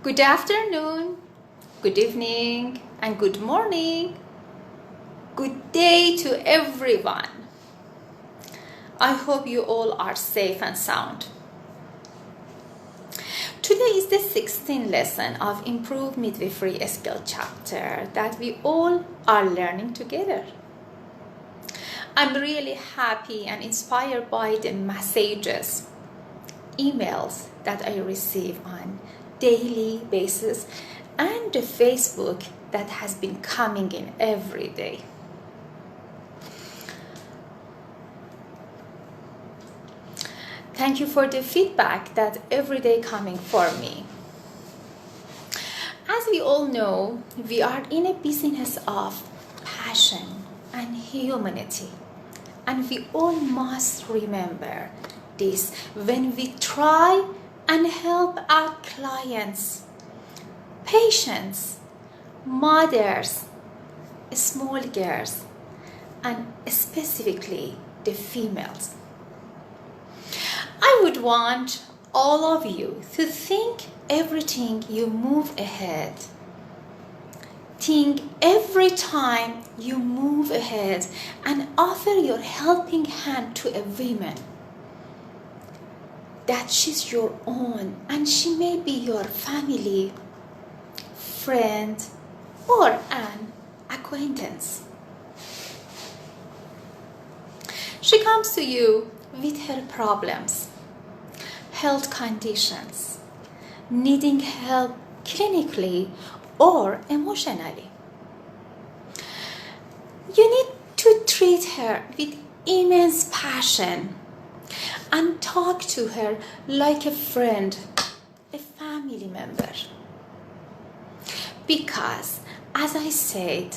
Good afternoon, good evening, and good morning. Good day to everyone. I hope you all are safe and sound. Today is the 16th lesson of Improved Midwifery skill chapter that we all are learning together. I'm really happy and inspired by the messages, emails that I receive on daily basis and the Facebook that has been coming in every day. Thank you for the feedback that every day coming for me. As we all know, we are in a business of passion and humanity, and we all must remember this when we try and help our clients, patients, mothers, small girls, and specifically the females. I would want all of you to think everything you move ahead. Think every time you move ahead and offer your helping hand to a woman that she's your own and she may be your family, friend, or an acquaintance. She comes to you with her problems, health conditions, needing help clinically or emotionally. You need to treat her with immense passion and talk to her like a friend, a family member. Because, as I said,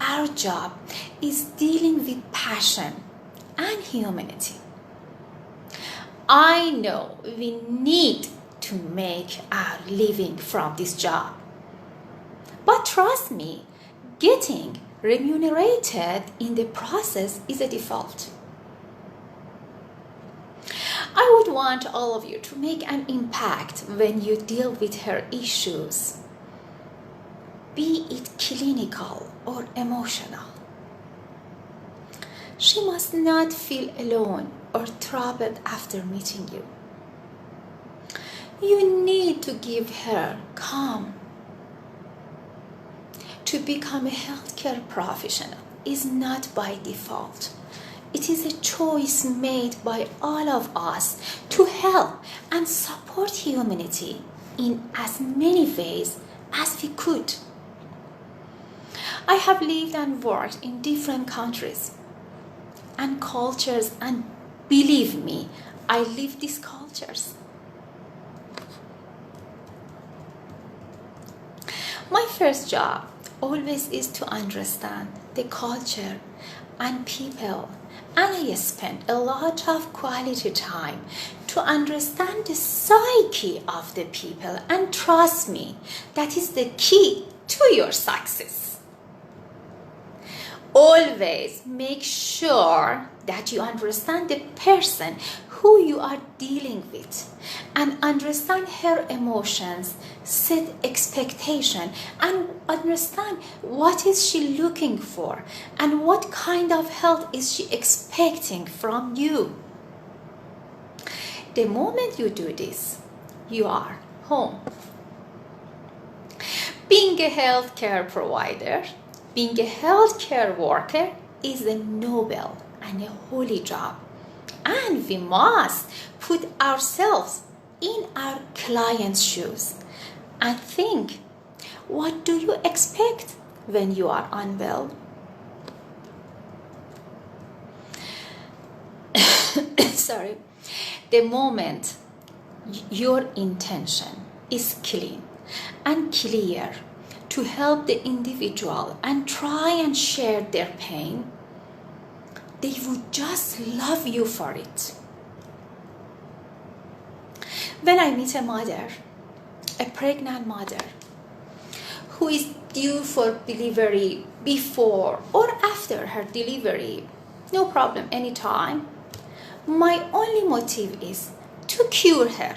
our job is dealing with passion and humanity. I know we need to make our living from this job. But trust me, getting remunerated in the process is a default. I would want all of you to make an impact when you deal with her issues, be it clinical or emotional. She must not feel alone or troubled after meeting you. You need to give her calm. To become a healthcare professional is not by default. It is a choice made by all of us to help and support humanity in as many ways as we could. I have lived and worked in different countries and cultures, and believe me, I live these cultures. My first job always is to understand the culture and people, and I spend a lot of quality time to understand the psyche of the people, and trust me, that is the key to your success. Always make sure that you understand the person who you are dealing with and understand her emotions, set expectation, and understand what is she looking for and what kind of help is she expecting from you. The moment you do this, you are home. Being a healthcare provider, being a healthcare worker is a noble and a holy job, and we must put ourselves in our client's shoes and think, what do you expect when you are unwell? Sorry. The moment your intention is clean and clear to help the individual and try and share their pain, they would just love you for it. When I meet a mother, a pregnant mother, who is due for delivery before or after her delivery, no problem, anytime, my only motive is to cure her.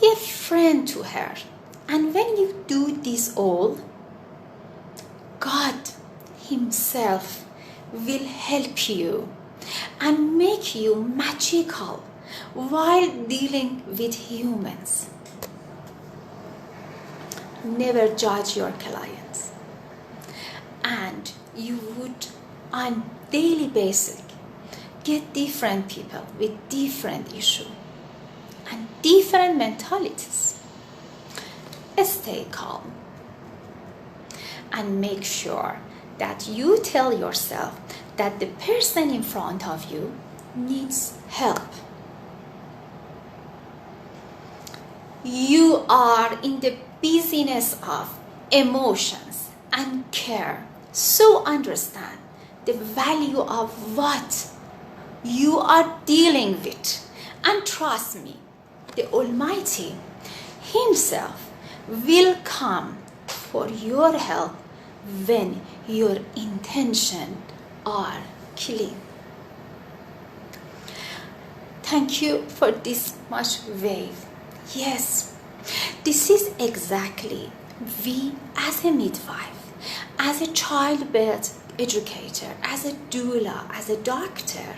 Be a friend to her. And when you do this all, God Himself will help you and make you magical while dealing with humans. Never judge your clients. And you would, on daily basis, get different people with different issues and different mentalities. Stay calm and make sure that you tell yourself that the person in front of you needs help. You are in the business of emotions and care, so understand the value of what you are dealing with, and trust me, the Almighty Himself will come for your help when your intentions are clean. Thank you for this much wave. Yes, this is exactly we as a midwife, as a childbirth educator, as a doula, as a doctor,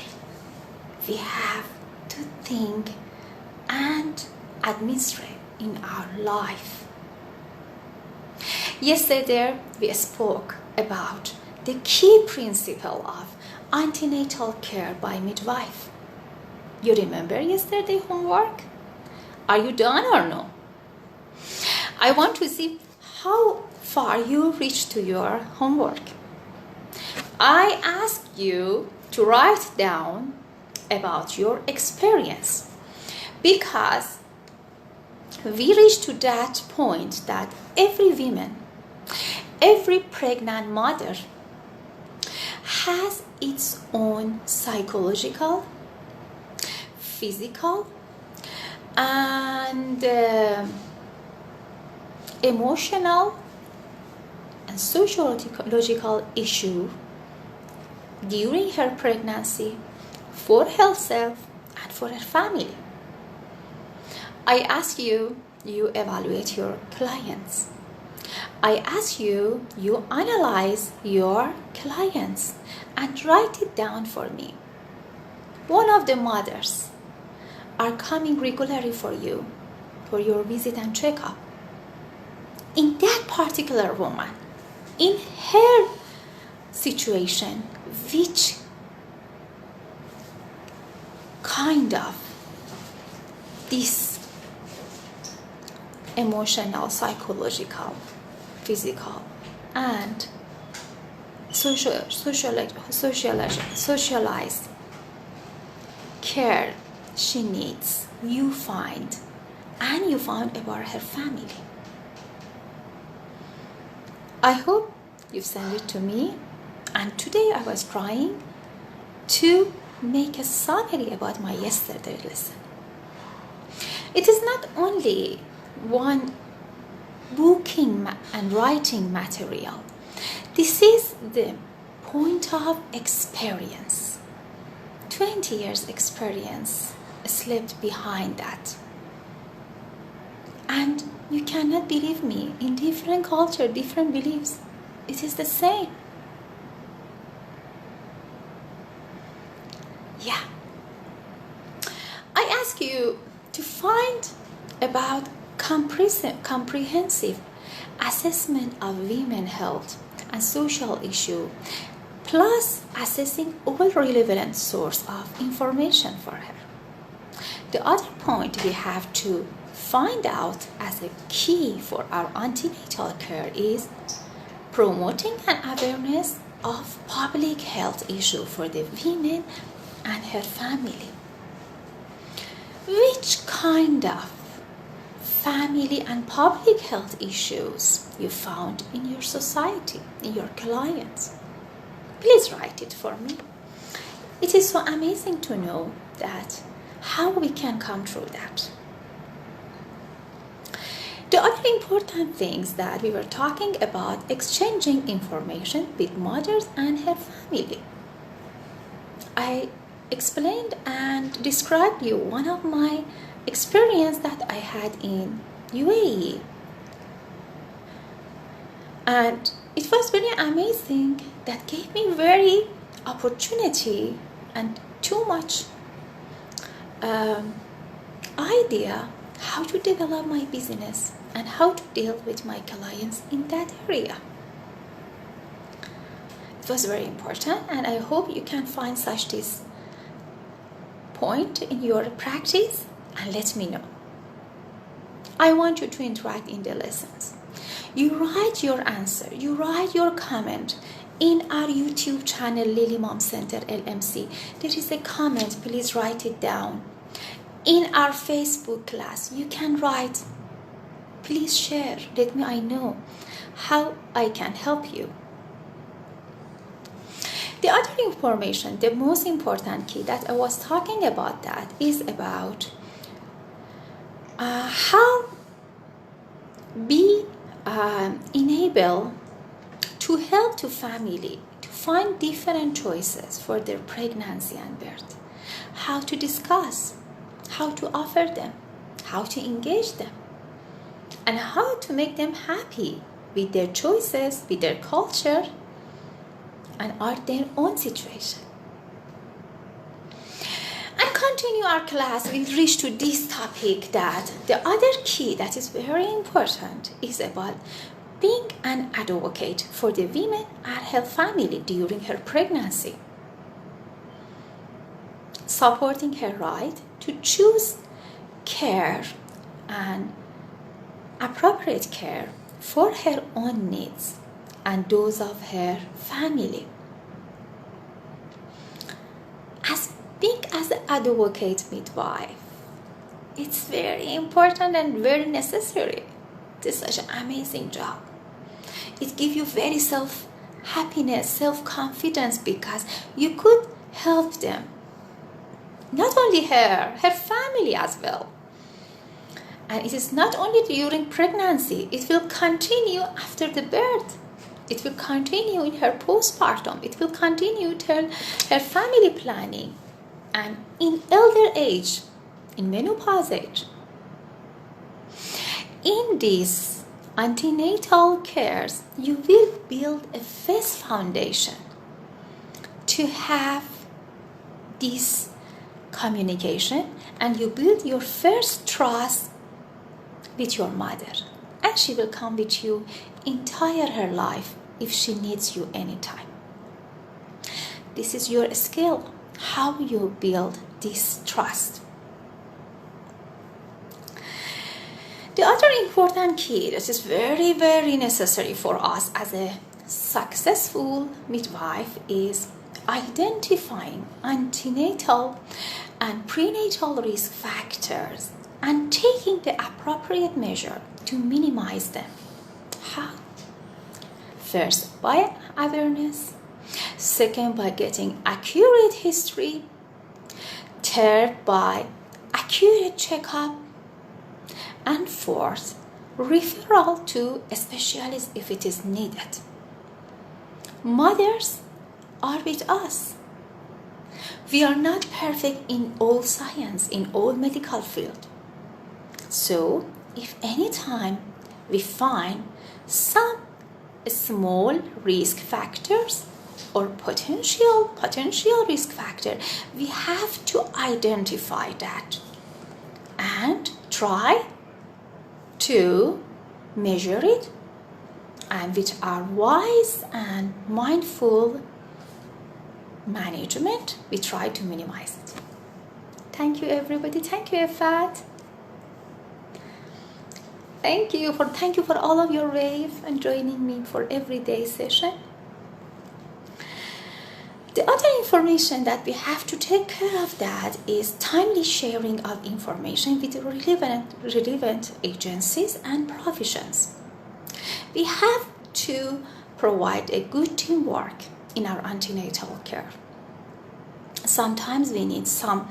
we have to think and administrate in our life. Yesterday, we spoke about the key principle of antenatal care by midwife. You remember yesterday homework? Are you done or no? I want to see how far you reached to your homework. I asked you to write down about your experience because we reached to that point that every woman, every pregnant mother has its own psychological, physical, and emotional and sociological issue during her pregnancy for herself and for her family. I ask you, you evaluate your clients. I ask you, you analyze your clients and write it down for me. One of the mothers are coming regularly for you, for your visit and checkup. In that particular woman, in her situation, which kind of this emotional, psychological, physical, and socialized care she needs, you find, and you found about her family. I hope you've sent it to me, and today I was trying to make a summary about my yesterday lesson. It is not only one booking and writing material. This is the point of experience. 20 years experience slept behind that. And you cannot believe me, in different culture, different beliefs, it is the same. Yeah. I ask you to find about comprehensive assessment of women's health and social issue, plus assessing all relevant source of information for her. The other point we have to find out as a key for our antenatal care is promoting an awareness of public health issue for the women and her family. Which kind of family and public health issues you found in your society, in your clients? Please write it for me. It is so amazing to know that how we can come through that. The other important things that we were talking about, exchanging information with mothers and her family. I explained and described you one of my experience that I had in UAE. And it was very amazing. That gave me very opportunity and too much idea how to develop my business and how to deal with my clients in that area. It was very important, and I hope you can find such this point in your practice and let me know. I want you to interact in the lessons. You write your answer, you write your comment in our YouTube channel, Lily Mom Center LMC. There is a comment, please write it down. In our Facebook class, you can write, please share, let me I know how I can help you. The other information, the most important key that I was talking about, that is about how be enable to help to family to find different choices for their pregnancy and birth, how to discuss, how to offer them, how to engage them, and how to make them happy with their choices, with their culture, and their own situation. And continue our class, we reach to this topic that the other key that is very important is about being an advocate for the women and her family during her pregnancy, supporting her right to choose care and appropriate care for her own needs and those of her family. As being as an advocate midwife, it's very important and very necessary. It's such an amazing job. It gives you very self-happiness, self-confidence, because you could help them. Not only her family as well. And it is not only during pregnancy, it will continue after the birth. It will continue in her postpartum. It will continue with her family planning. And in elder age, in menopause age. In these antenatal cares, you will build a first foundation to have this communication, and you build your first trust with your mother, and she will come with you entire her life if she needs you anytime. This is your skill, how you build this trust. The other important key that is very, very necessary for us as a successful midwife is identifying antenatal and prenatal risk factors and taking the appropriate measure to minimize them. How? First, by awareness. Second, by getting accurate history. Third, by accurate checkup. And fourth, referral to a specialist if it is needed. Mothers are with us. We are not perfect in all science, in all medical field. So, if any time we find some small risk factors or potential risk factor, we have to identify that and try to measure it, and with our wise and mindful management, we try to minimize it. Thank you, everybody. Thank you, Efat. Thank you for all of your wave and joining me for everyday session. The other information that we have to take care of that is timely sharing of information with relevant agencies and professions. We have to provide a good teamwork in our antenatal care. Sometimes we need some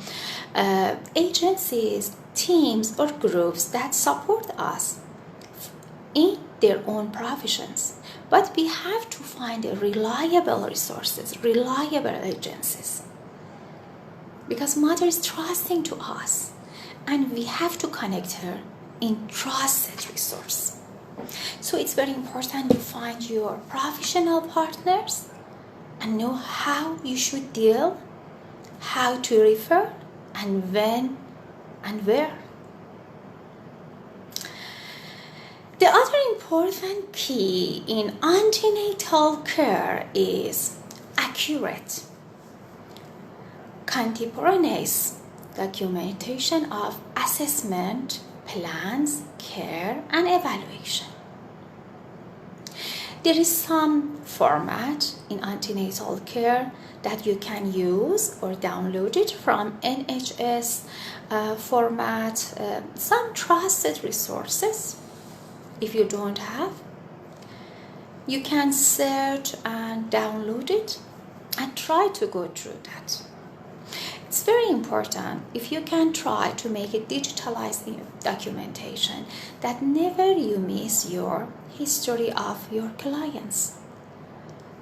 agencies, teams, or groups that support us in their own professions. But we have to find reliable resources, reliable agencies. because mother is trusting to us, and we have to connect her in trusted resource. So it's very important you find your professional partners and know how you should deal, how to refer, and when and where. The other important key in antenatal care is accurate, contemporaneous documentation of assessment, plans, care, and evaluation. There is some format in antenatal care that you can use or download it from NHS format, some trusted resources. If you don't have, you can search and download it and try to go through that. It's very important if you can try to make a digitalized documentation that never you miss your history of your clients.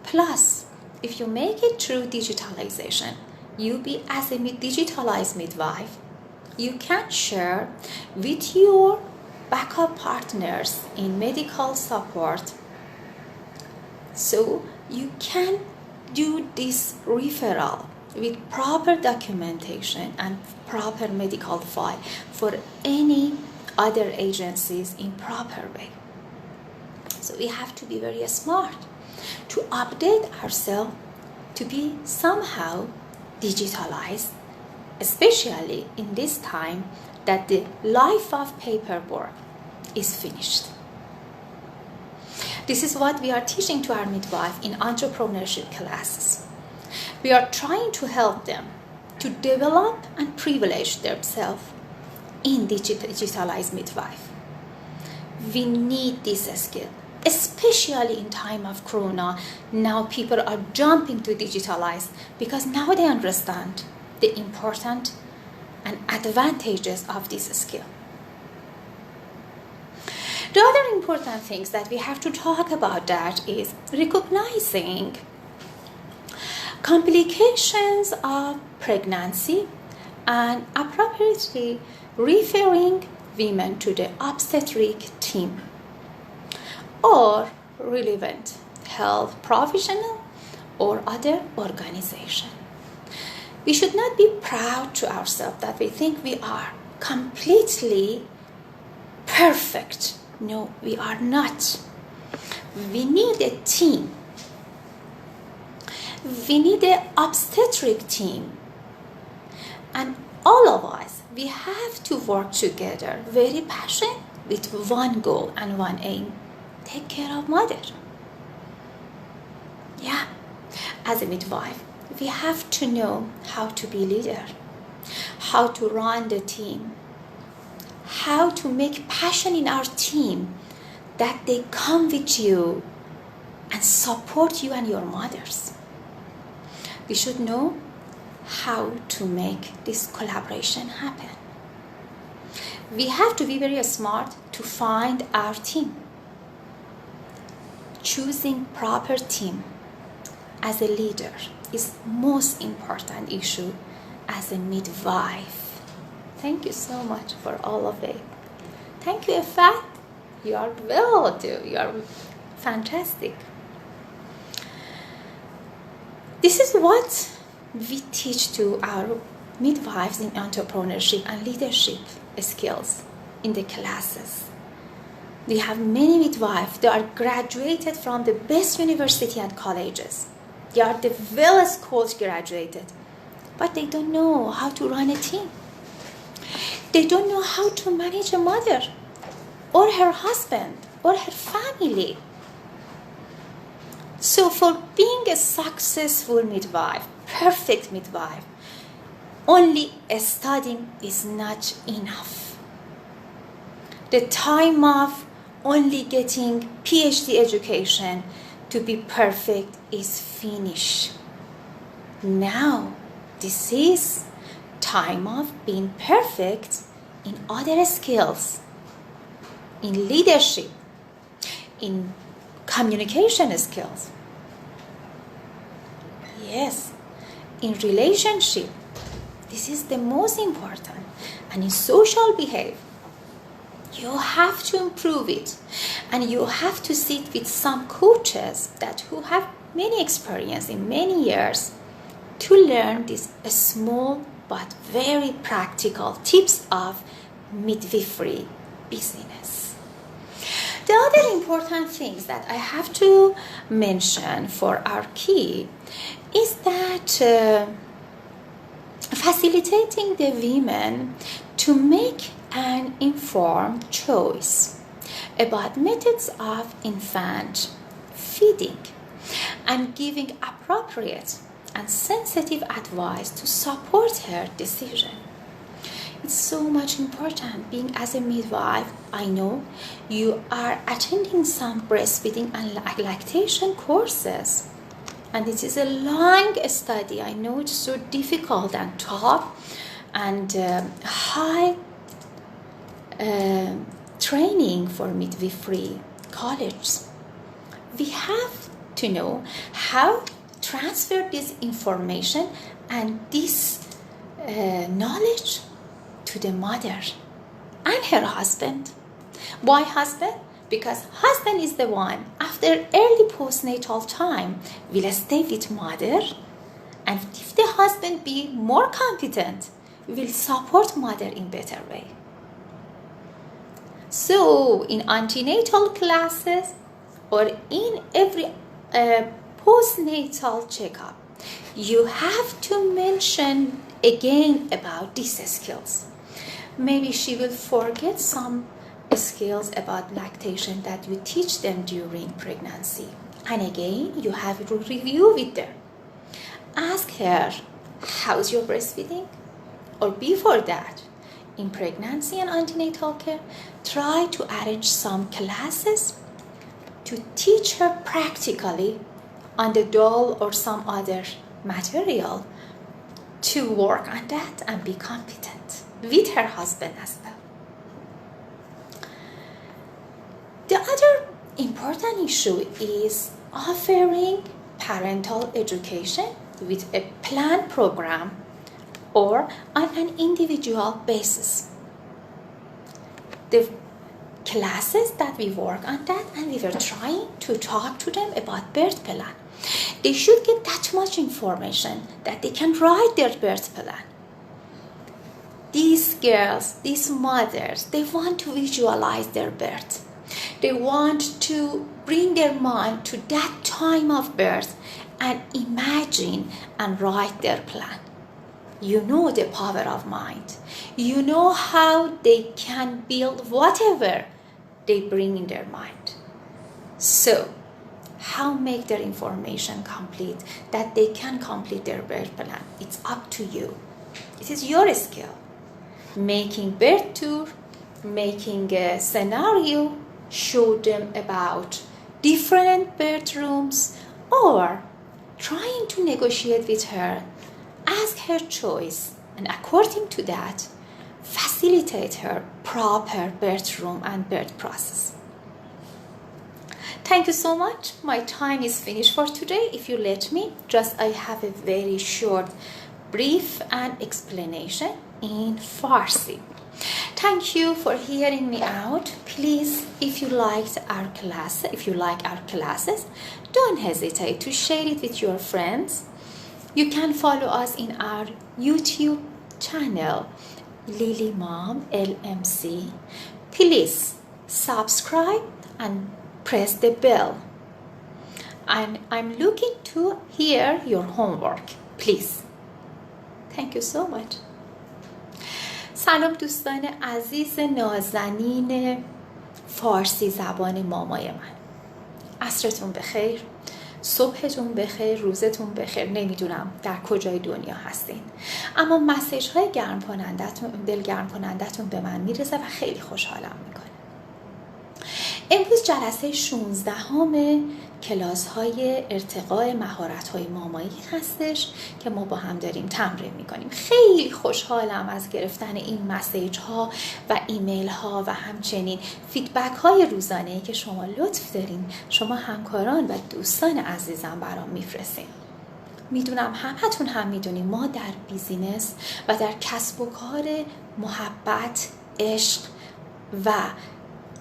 Plus, if you make it through digitalization, you be as a digitalized midwife, you can share with your backup partners in medical support, so you can do this referral with proper documentation and proper medical file for any other agencies in proper way. So we have to be very smart to update ourselves to be somehow digitalized, especially in this time that the life of paperwork is finished. This is what we are teaching to our midwife in entrepreneurship classes. We are trying to help them to develop and privilege themselves in digitalized midwife. We need this skill, especially in time of Corona. Now people are jumping to digitalize because now they understand the important and advantages of this skill. The other important things that we have to talk about that is recognizing complications of pregnancy and appropriately referring women to the obstetric team or relevant health professional or other organization. We should not be proud to ourselves that we think we are completely perfect. No, we are not. We need a team. We need an obstetric team. And all of us, we have to work together, very passionate, with one goal and one aim: take care of mother. Yeah, as a midwife, we have to know how to be leader, how to run the team, how to make passion in our team that they come with you and support you and your mothers. We should know how to make this collaboration happen. We have to be very smart to find our team. Choosing proper team as a leader is most important issue as a midwife. Thank you so much for all of it. Thank you, Efat. You are well too. You are fantastic. This is what we teach to our midwives in entrepreneurship and leadership skills in the classes. We have many midwives. They are graduated from the best university and colleges. They are the well-schooled graduated, but they don't know how to run a team. They don't know how to manage a mother or her husband or her family. So for being a successful midwife, perfect midwife, only studying is not enough. The time of only getting PhD education to be perfect is finished. Now, this is time of being perfect in other skills, in leadership, in communication skills. Yes, in relationship. This is the most important. And in social behavior, you have to improve it. And you have to sit with some coaches who have many experience in many years to learn these small but very practical tips of midwifery business. The other important things that I have to mention for our key is that facilitating the women to make an informed choice about methods of infant feeding and giving appropriate and sensitive advice to support her decision. It's so much important. Being as a midwife, I know you are attending some breastfeeding and lactation courses. And it is a long study. I know it's so difficult and tough and high training for midwifery colleges. We have to know how to transfer this information and this knowledge to the mother and her husband. Why husband? Because husband is the one after early postnatal time will stay with mother, and if the husband be more competent, will support mother in better way. So in antenatal classes or in every postnatal checkup, you have to mention again about these skills. Maybe she will forget some skills about lactation that you teach them during pregnancy. And again, you have to review with them. Ask her, how's your breastfeeding? Or before that, in pregnancy and antenatal care, try to arrange some classes to teach her practically on the doll or some other material to work on that and be competent with her husband as well. The other important issue is offering parental education with a planned program or on an individual basis. The classes that we work on that, and we were trying to talk to them about birth plan. They should get that much information that they can write their birth plan. These girls, these mothers, they want to visualize their birth. They want to bring their mind to that time of birth and imagine and write their plan. You know the power of mind. You know how they can build whatever they bring in their mind. So, how make their information complete that they can complete their birth plan? It's up to you. It is your skill. Making birth tour, making a scenario, show them about different birth rooms, or trying to negotiate with her, ask her choice, and according to that, facilitate her proper birth room and birth process. Thank you so much. My time is finished for today. If you let me, I have a very short brief and explanation in Farsi. Thank you for hearing me out. Please, if you like our classes, don't hesitate to share it with your friends. You can follow us in our YouTube channel, Lily Mom LMC. Please subscribe and press the bell. And I'm looking to hear your homework. Please. Thank you so much. سلام دوستان عزیز نازنین فارسی زبان مامای من. عصرتون بخیر، صبحتون بخیر، روزتون بخیر. نمیدونم در کجای دنیا هستین، اما مسیج های دلگرم کنندتون به من میرسه و خیلی خوشحالم میکنه. امروز جلسه 16 کلاس های ارتقاء مهارت های مامایی هستش که ما با هم داریم تمرین میکنیم. خیلی خوشحالم از گرفتن این مسیج ها و ایمیل ها و همچنین فیدبک های روزانه‌ای که شما لطف دارین، شما همکاران و دوستان عزیزم برام میفرستین. میدونم همتون هم میدونیم ما در بیزینس و در کسب و کار محبت، عشق و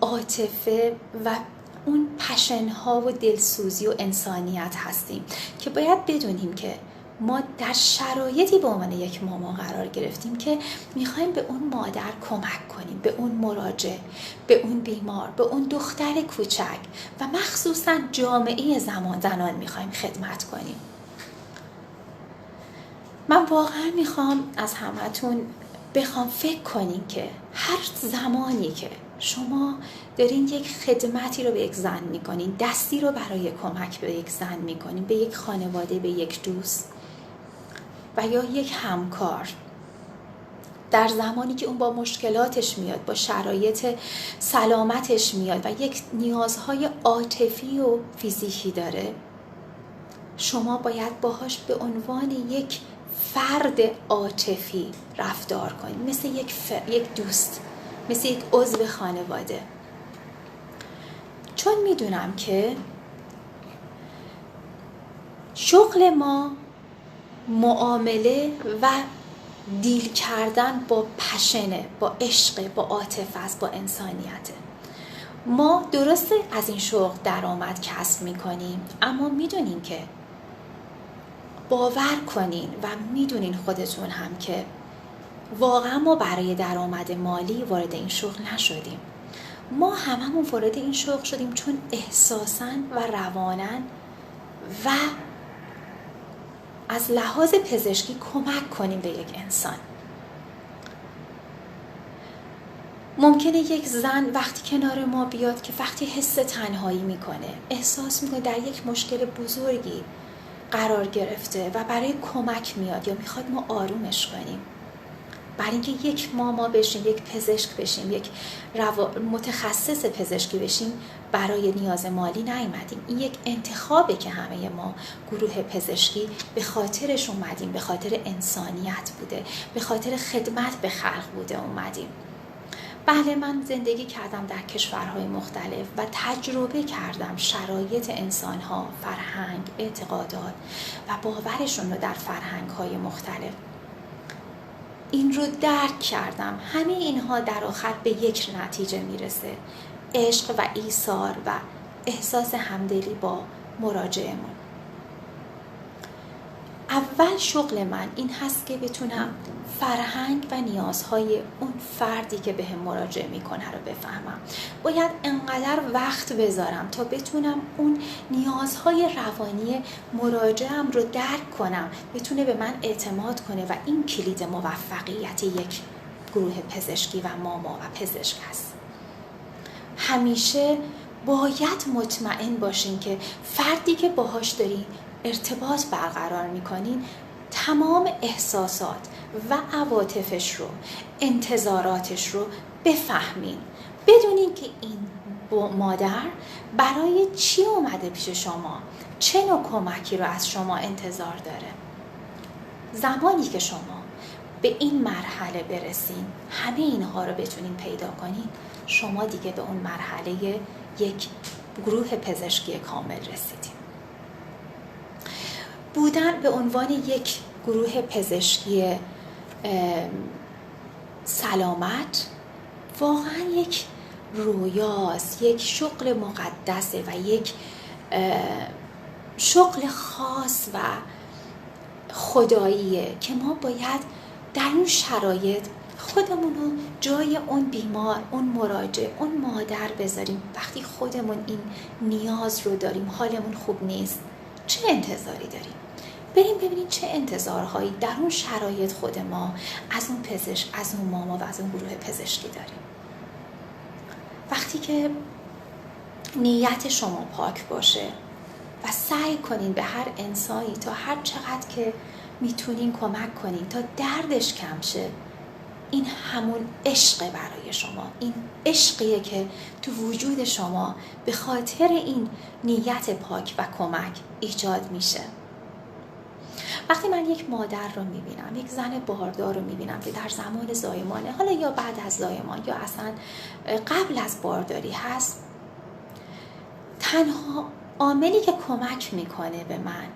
عاطفه و اون پشن ها و دلسوزی و انسانیت هستیم که باید بدونیم که ما در شرایطی به عنوان یک ماما قرار گرفتیم که میخوایم به اون مادر کمک کنیم، به اون مراجع، به اون بیمار، به اون دختر کوچک و مخصوصا جامعه زنان میخوایم خدمت کنیم. من واقعا میخوام از همتون بخوام فکر کنین که هر زمانی که شما دارین یک خدمتی رو به یک زن میکنین، دستی رو برای کمک به یک زن میکنین، به یک خانواده، به یک دوست و یا یک همکار، در زمانی که اون با مشکلاتش میاد، با شرایط سلامتش میاد و یک نیازهای عاطفی و فیزیکی داره، شما باید باهاش به عنوان یک فرد عاطفی رفتار کنید، مثل یک دوست، مثل یک عضو خانواده. چون میدونم که شغل ما معامله و دیل کردن با پشنه، با عشق، با عاطفه است، با انسانیته. ما درسته از این شغل درآمد کسب میکنیم، اما میدونیم که باور کنین و میدونین خودتون هم که واقعا ما برای درآمد مالی وارد این شغل نشدیم. ما هممون وارد این شغل شدیم چون احساساً و روانا و از لحاظ پزشکی کمک کنیم به یک انسان. ممکنه یک زن وقتی کنار ما بیاد که وقتی حس تنهایی میکنه، احساس میکنه در یک مشکل بزرگی قرار گرفته و برای کمک میاد یا میخواد ما آرومش کنیم، برای اینکه یک ماما بشیم، یک پزشک بشیم، یک متخصص پزشکی بشیم، برای نیاز مالی نیومدیم. این یک انتخابه که همه ما گروه پزشکی به خاطرش اومدیم، به خاطر انسانیت بوده، به خاطر خدمت به خلق بوده اومدیم. بله، من زندگی کردم در کشورهای مختلف و تجربه کردم شرایط انسانها، فرهنگ، اعتقادات و باورشون رو در فرهنگهای مختلف. این رو درک کردم. همه اینها در آخر به یک نتیجه میرسه: عشق و ایثار و احساس همدلی با مراجعمون. اول شغل من این هست که بتونم فرهنگ و نیازهای اون فردی که به هم مراجعه میکنه رو بفهمم. باید انقدر وقت بذارم تا بتونم اون نیازهای روانی مراجعم رو درک کنم، بتونه به من اعتماد کنه و این کلید موفقیت یک گروه پزشکی و ماما و پزشک هست. همیشه باید مطمئن باشین که فردی که باهاش دارین ارتباط برقرار میکنین تمام احساسات و عواطفش رو، انتظاراتش رو بفهمین، بدونین که این مادر برای چی اومده پیش شما، چه نوع کمکی رو از شما انتظار داره. زمانی که شما به این مرحله برسین، همه اینها رو بتونین پیدا کنین، شما دیگه به اون مرحله یک گروه پزشکی کامل رسیدین. بودن به عنوان یک گروه پزشکی سلامت واقعا یک رویاست، یک شغل مقدسه و یک شغل خاص و خداییه که ما باید در اون شرایط خودمون رو جای اون بیمار، اون مراجع، اون مادر بذاریم. وقتی خودمون این نیاز رو داریم، حالمون خوب نیست، چه انتظاری داریم؟ بریم ببینیم چه انتظارهایی در اون شرایط خود ما از اون پزشک، از اون ماما و از اون گروه پزشکی داریم. وقتی که نیت شما پاک باشه و سعی کنین به هر انسانی تا هر چقدر که میتونین کمک کنین تا دردش کم شه، این همون عشق برای شما. این عشقیه که تو وجود شما به خاطر این نیت پاک و کمک ایجاد میشه. وقتی من یک مادر رو میبینم، یک زن باردار رو میبینم که در زمان زایمانه، حالا یا بعد از زایمان یا اصلا قبل از بارداری هست، تنها عاملی که کمک میکنه به من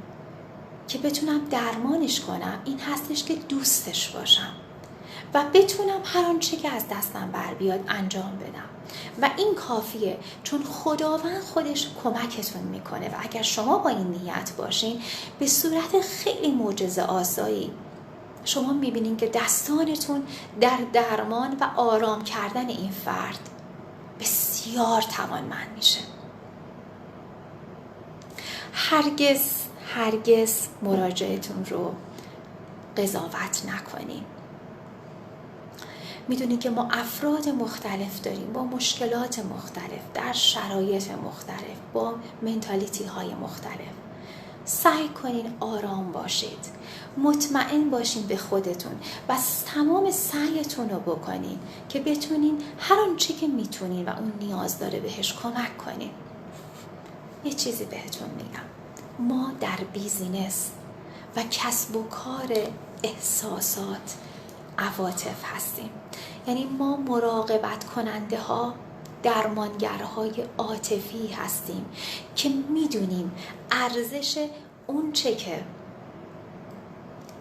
که بتونم درمانش کنم این هستش که دوستش باشم و بتونم هر آنچه که از دستم بر بیاد انجام بدم و این کافیه، چون خداوند خودش کمکتون میکنه و اگر شما با این نیت باشین به صورت خیلی معجزه آسایی شما میبینین که دستانتون در درمان و آرام کردن این فرد بسیار توانمند میشه. هرگز مراجعتون رو قضاوت نکنین. میدونید که ما افراد مختلف داریم با مشکلات مختلف در شرایط مختلف با منتالیتی های مختلف. سعی کنین آرام باشید، مطمئن باشین به خودتون و تمام سعیتون رو بکنین که بتونین هر آنچه که میتونین و اون نیاز داره بهش کمک کنین. یه چیزی بهتون میگم، ما در بیزینس و کسب و کار احساسات عواطف هستیم. یعنی ما مراقبت کننده ها، درمانگرهای عاطفی هستیم که میدونیم ارزش اون چه که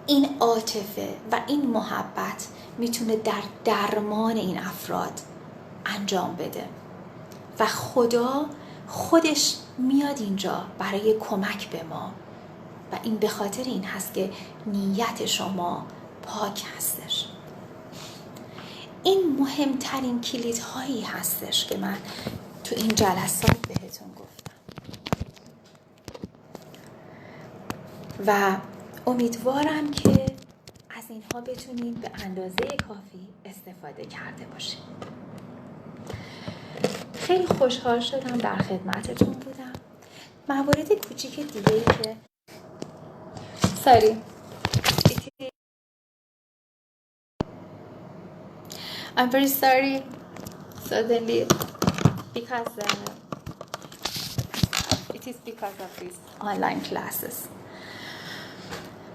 این عاطفه و این محبت میتونه در درمان این افراد انجام بده و خدا خودش میاد اینجا برای کمک به ما و این به خاطر این هست که نیت شما پاک هستش. این مهمترین کلیدهایی هستش که من تو این جلسات بهتون گفتم و امیدوارم که از اینها بتونید به اندازه کافی استفاده کرده باشید. خیلی خوشحال شدم در خدمتتون بودم. موارد کوچیک دیگه‌ای که I'm very sorry suddenly because it is because of these online classes.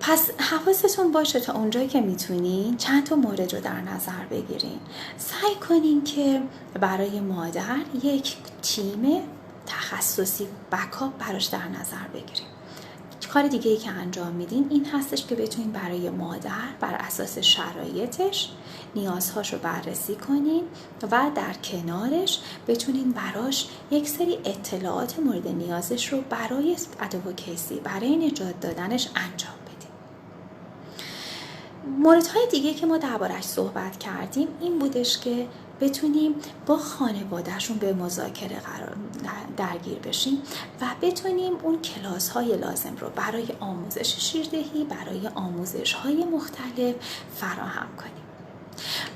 پس حواستون باشه تا اونجایی که میتونین چند تا مورد رو در نظر بگیرین. سعی کنین که برای مادر یک تیم تخصصی بکاپ براش در نظر بگیرین. کار دیگه ای که انجام میدین این هستش که بتونین برای مادر بر اساس شرایطش نیازهاش رو بررسی کنین و در کنارش بتونین براش یک سری اطلاعات مورد نیازش رو برای ادوکیسی، برای نجات دادنش انجام بدین. موردهای دیگه که ما درباره‌اش صحبت کردیم این بودش که بتونیم با خانوادهشون به مذاکره درگیر بشیم و بتونیم اون کلاس‌های لازم رو برای آموزش شیردهی، برای آموزش‌های مختلف فراهم کنیم.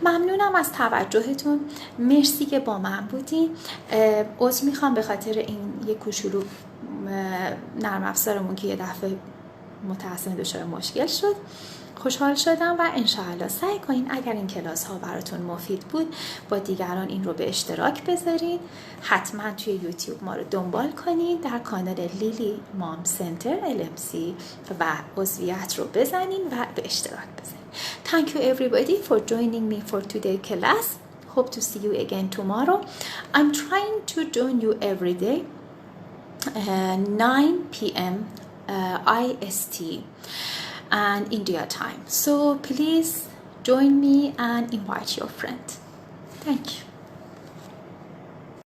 ممنونم از توجهتون. مرسی که با من بودین. عذر میخوام به خاطر این یک کوچولو نرم افزارمون که یه دفعه متأسفانه دچار مشکل شد. خوشحال شدم و انشاءالله سعی کنین اگر این کلاس ها براتون مفید بود با دیگران این رو به اشتراک بذارین. حتما توی یوتیوب ما رو دنبال کنین، در کانال لیلی مام سنتر LMC و عضویت رو بزنین و به اشتراک بذارین. Thank you everybody for joining me for today's class. Hope to see you again tomorrow. I'm trying to join you every day 9 p.m. IST and India time. So please join me and invite your friend. Thank you.